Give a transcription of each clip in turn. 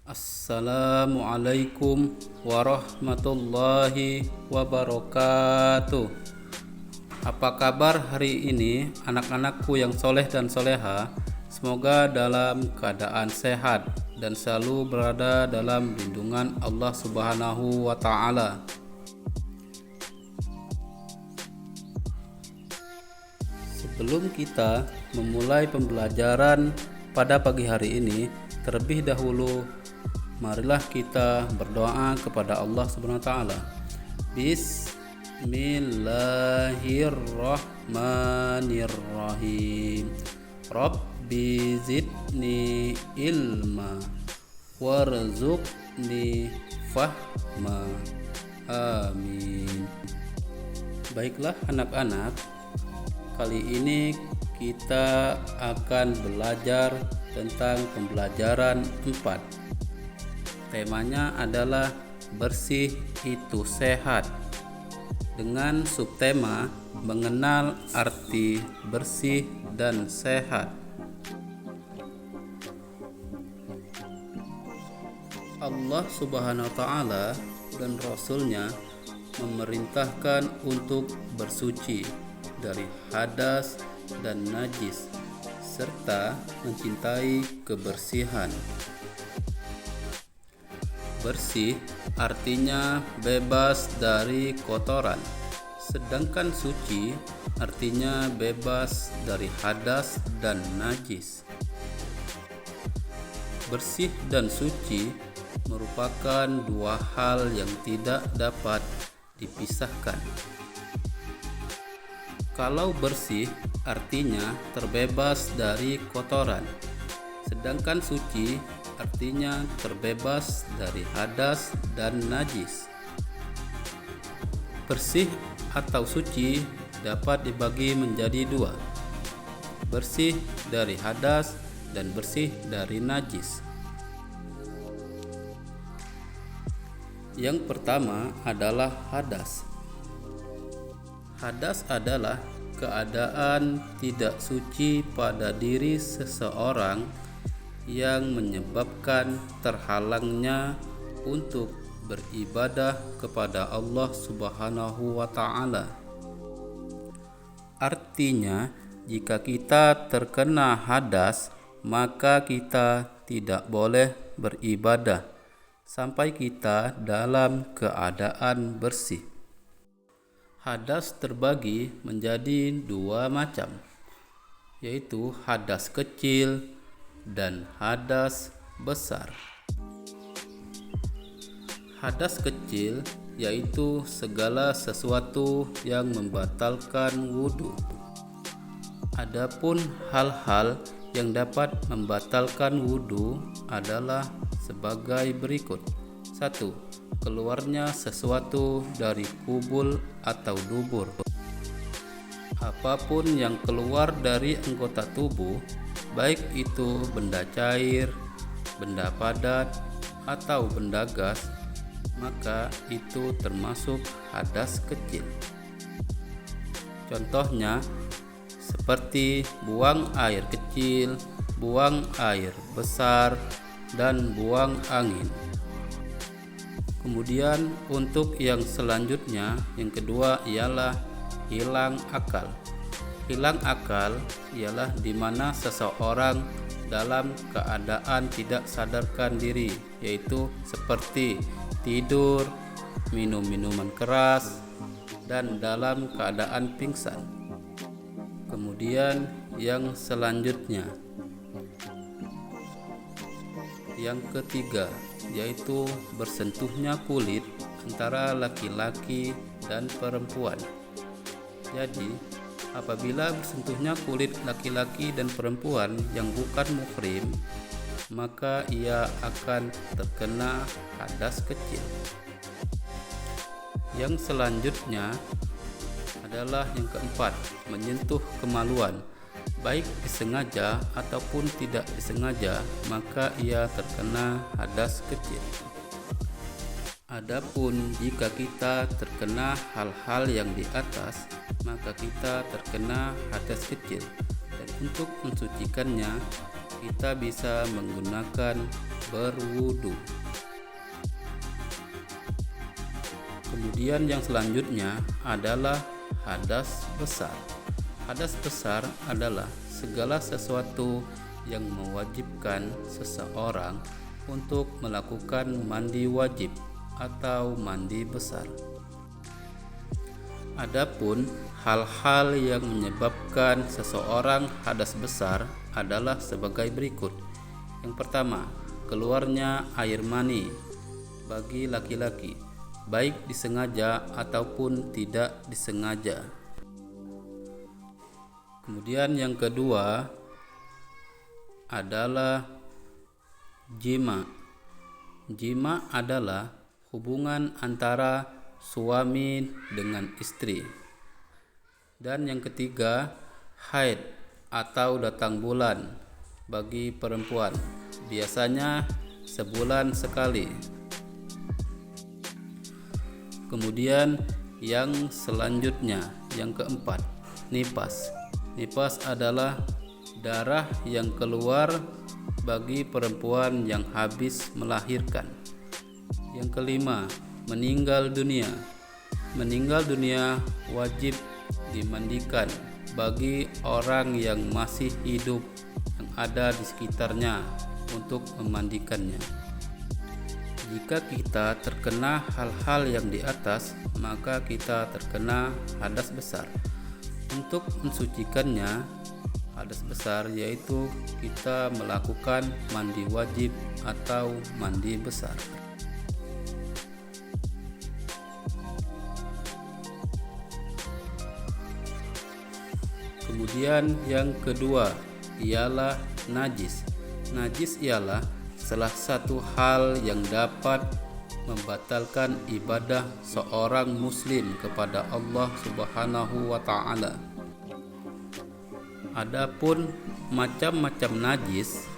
Assalamualaikum warahmatullahi wabarakatuh. Apa kabar hari ini anak-anakku yang soleh dan soleha? Semoga dalam keadaan sehat dan selalu berada dalam lindungan Allah Subhanahu wa Ta'ala. Sebelum kita memulai pembelajaran pada pagi hari ini, terlebih dahulu marilah kita berdoa kepada Allah Subhanahu wa Ta'ala. Bismillahirrahmanirrahim. Rabbi zidni ilma warzuqni fahma. Amin. Baiklah anak-anak, kali ini kita akan belajar tentang pembelajaran 4. Temanya adalah bersih itu sehat, dengan subtema mengenal arti bersih dan sehat. Allah Subhanahu wa Ta'ala dan Rasulnya memerintahkan untuk bersuci dari hadas dan najis serta mencintai kebersihan. Bersih artinya bebas dari kotoran, sedangkan suci artinya bebas dari hadas dan najis. Bersih dan suci merupakan dua hal yang tidak dapat dipisahkan. Kalau bersih artinya terbebas dari kotoran, sedangkan suci artinya terbebas dari hadas dan najis. Bersih atau suci dapat dibagi menjadi dua: bersih dari hadas dan bersih dari najis. Yang pertama adalah hadas. Hadas adalah keadaan tidak suci pada diri seseorang yang menyebabkan terhalangnya untuk beribadah kepada Allah Subhanahu wa Ta'ala. Artinya, jika kita terkena hadas, maka kita tidak boleh beribadah sampai kita dalam keadaan bersih. Hadas terbagi menjadi dua macam, yaitu hadas kecil dan hadas besar. Hadas kecil yaitu segala sesuatu yang membatalkan wudhu. Adapun hal-hal yang dapat membatalkan wudhu adalah sebagai berikut. 1. Keluarnya sesuatu dari kubul atau dubur. Apapun yang keluar dari anggota tubuh, baik itu benda cair, benda padat, atau benda gas, maka itu termasuk hadas kecil. Contohnya seperti buang air kecil, buang air besar, dan buang angin. Kemudian untuk yang selanjutnya, yang kedua ialah hilang akal. Hilang akal ialah di mana seseorang dalam keadaan tidak sadarkan diri, yaitu seperti tidur, minum minuman keras, dan dalam keadaan pingsan. Kemudian yang selanjutnya, yang ketiga, yaitu bersentuhnya kulit antara laki-laki dan perempuan. Jadi, apabila bersentuhnya kulit laki-laki dan perempuan yang bukan muhrim, maka ia akan terkena hadas kecil. Yang selanjutnya adalah yang keempat, menyentuh kemaluan, baik disengaja ataupun tidak disengaja, maka ia terkena hadas kecil. Adapun jika kita terkena hal-hal yang di atas, maka kita terkena hadas kecil. Dan untuk mensucikannya, kita bisa menggunakan berwudu. Kemudian yang selanjutnya adalah hadas besar. Hadas besar adalah segala sesuatu yang mewajibkan seseorang untuk melakukan mandi wajib atau mandi besar. Adapun hal-hal yang menyebabkan seseorang hadas besar adalah sebagai berikut. Yang pertama, keluarnya air mani bagi laki-laki, baik disengaja ataupun tidak disengaja. Kemudian yang kedua adalah jima. Jima adalah hubungan antara suami dengan istri. Dan yang ketiga, haid atau datang bulan bagi perempuan, biasanya sebulan sekali. Kemudian yang selanjutnya, yang keempat, nifas. Nifas adalah darah yang keluar bagi perempuan yang habis melahirkan. Yang kelima, meninggal dunia. Meninggal dunia wajib dimandikan bagi orang yang masih hidup yang ada di sekitarnya untuk memandikannya. Jika kita terkena hal-hal yang di atas, maka kita terkena hadas besar. Untuk mensucikannya, hadas besar yaitu kita melakukan mandi wajib atau mandi besar. Kemudian yang kedua ialah najis. Najis ialah salah satu hal yang dapat membatalkan ibadah seorang muslim kepada Allah Subhanahu wa taala. Adapun macam-macam najis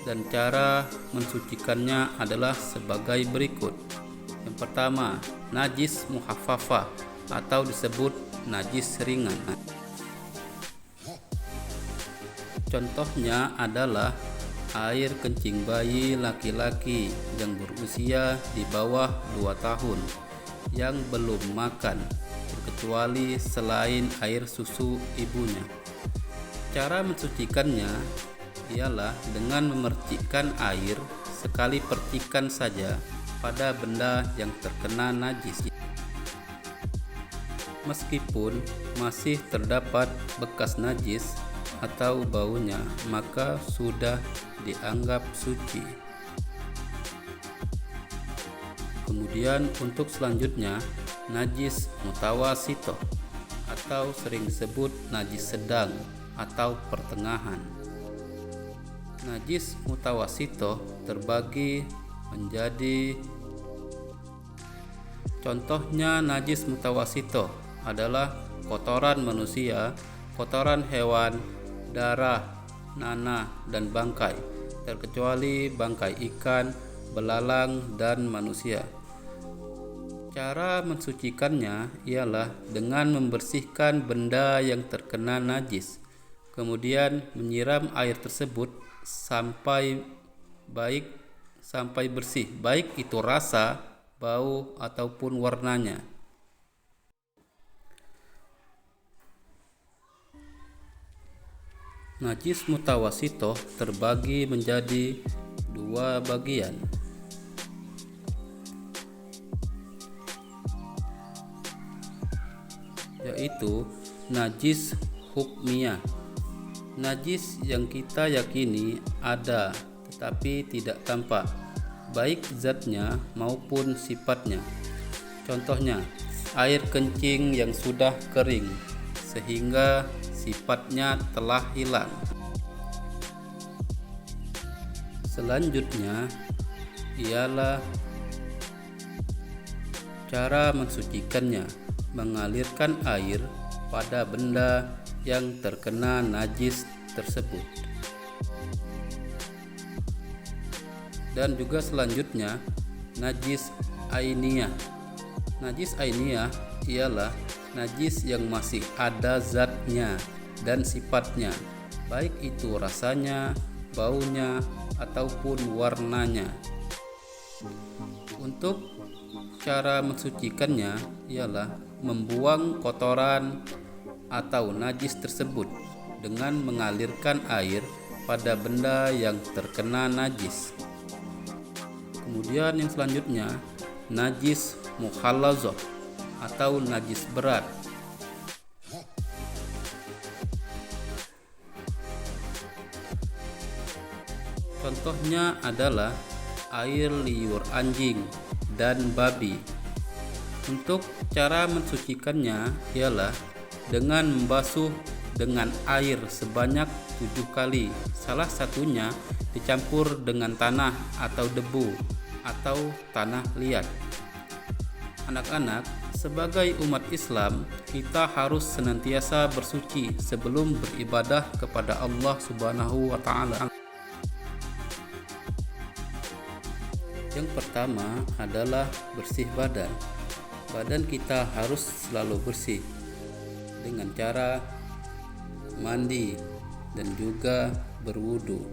dan cara mensucikannya adalah sebagai berikut. Yang pertama, najis muhaffafah atau disebut najis ringan. Contohnya adalah air kencing bayi laki-laki yang berusia di bawah 2 tahun yang belum makan, kecuali selain air susu ibunya. Cara mensucikannya ialah dengan memercikkan air sekali percikan saja pada benda yang terkena najis. Meskipun masih terdapat bekas najis atau baunya, maka sudah dianggap suci. Kemudian untuk selanjutnya, najis mutawasito atau sering disebut najis sedang atau pertengahan. Najis mutawasito terbagi menjadi, contohnya najis mutawasito adalah kotoran manusia, kotoran hewan, darah, nanah, dan bangkai, terkecuali bangkai ikan, belalang, dan manusia. Cara mensucikannya ialah dengan membersihkan benda yang terkena najis, kemudian menyiram air tersebut sampai bersih, baik itu rasa, bau, ataupun warnanya. Najis mutawasito terbagi menjadi 2 bagian, yaitu najis hukmiyah, najis yang kita yakini ada tetapi tidak tampak, baik zatnya maupun sifatnya. Contohnya, air kencing yang sudah kering sehingga sifatnya telah hilang. Selanjutnya ialah cara mensucikannya, mengalirkan air pada benda yang terkena najis tersebut. Dan juga selanjutnya najis ainiyah. Najis ainiyah ialah najis yang masih ada zatnya dan sifatnya, baik itu rasanya, baunya, ataupun warnanya. Untuk cara mensucikannya ialah membuang kotoran atau najis tersebut dengan mengalirkan air pada benda yang terkena najis. Kemudian yang selanjutnya, najis mukhallazah atau najis berat. Contohnya adalah air liur anjing dan babi. Untuk cara mensucikannya ialah dengan membasuh dengan air sebanyak 7 kali. Salah satunya dicampur dengan tanah atau debu atau tanah liat. Anak-anak, sebagai umat Islam, kita harus senantiasa bersuci sebelum beribadah kepada Allah Subhanahu wa taala. Yang pertama adalah bersih badan. Badan kita harus selalu bersih dengan cara mandi dan juga berwudu.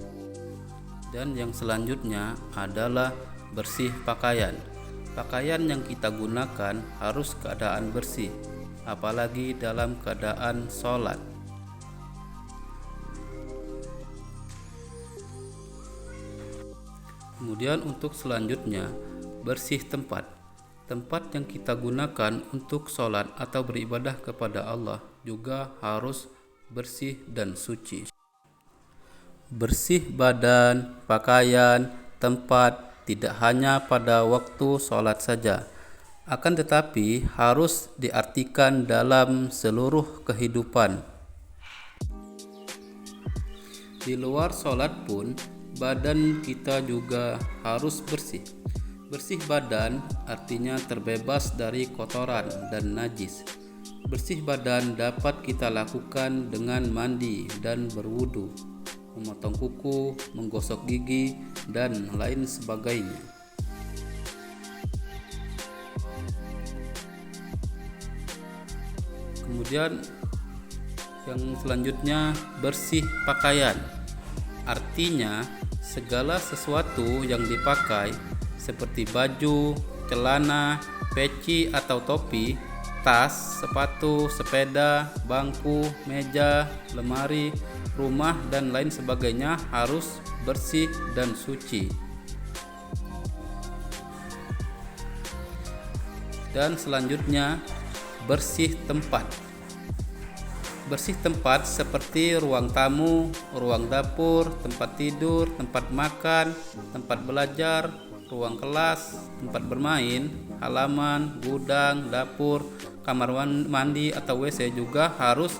Dan yang selanjutnya adalah bersih pakaian. Pakaian yang kita gunakan harus keadaan bersih, apalagi dalam keadaan sholat. Kemudian untuk selanjutnya, bersih tempat. Tempat yang kita gunakan untuk sholat atau beribadah kepada Allah juga harus bersih dan suci. Bersih badan, pakaian, tempat tidak hanya pada waktu sholat saja, akan tetapi harus diartikan dalam seluruh kehidupan. Di luar sholat pun, badan kita juga harus bersih. Bersih badan artinya terbebas dari kotoran dan najis. Bersih badan dapat kita lakukan dengan mandi dan berwudu, memotong kuku, menggosok gigi, dan lain sebagainya. Kemudian yang selanjutnya, bersih pakaian. Artinya segala sesuatu yang dipakai seperti baju, celana, peci atau topi, tas, sepatu, sepeda, bangku, meja, lemari, rumah, dan lain sebagainya harus bersih dan suci. Dan selanjutnya, bersih tempat. Bersih tempat seperti ruang tamu, ruang dapur, tempat tidur, tempat makan, tempat belajar, ruang kelas, tempat bermain, halaman, gudang, dapur, kamar mandi atau WC juga harus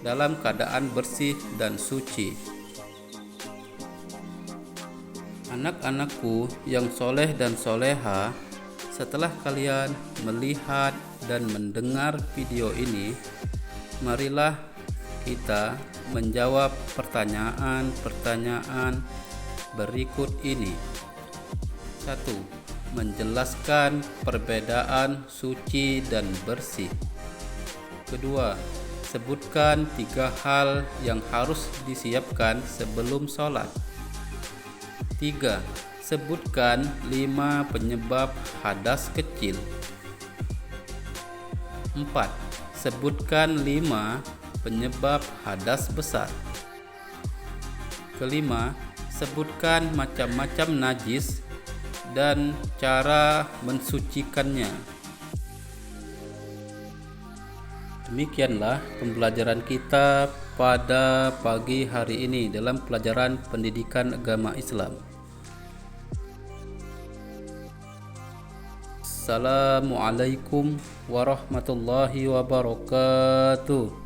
dalam keadaan bersih dan suci. Anak-anakku yang soleh dan soleha, setelah kalian melihat dan mendengar video ini, marilah kita menjawab pertanyaan-pertanyaan berikut ini. 1. Menjelaskan perbedaan suci dan bersih. Kedua, sebutkan 3 hal yang harus disiapkan sebelum sholat. 3. Sebutkan 5 penyebab hadas kecil. 4. Sebutkan 5 penyebab hadas besar. Kelima, sebutkan macam-macam najis dan cara mensucikannya. Demikianlah pembelajaran kita pada pagi hari ini dalam pelajaran pendidikan agama Islam. Assalamualaikum warahmatullahi wabarakatuh.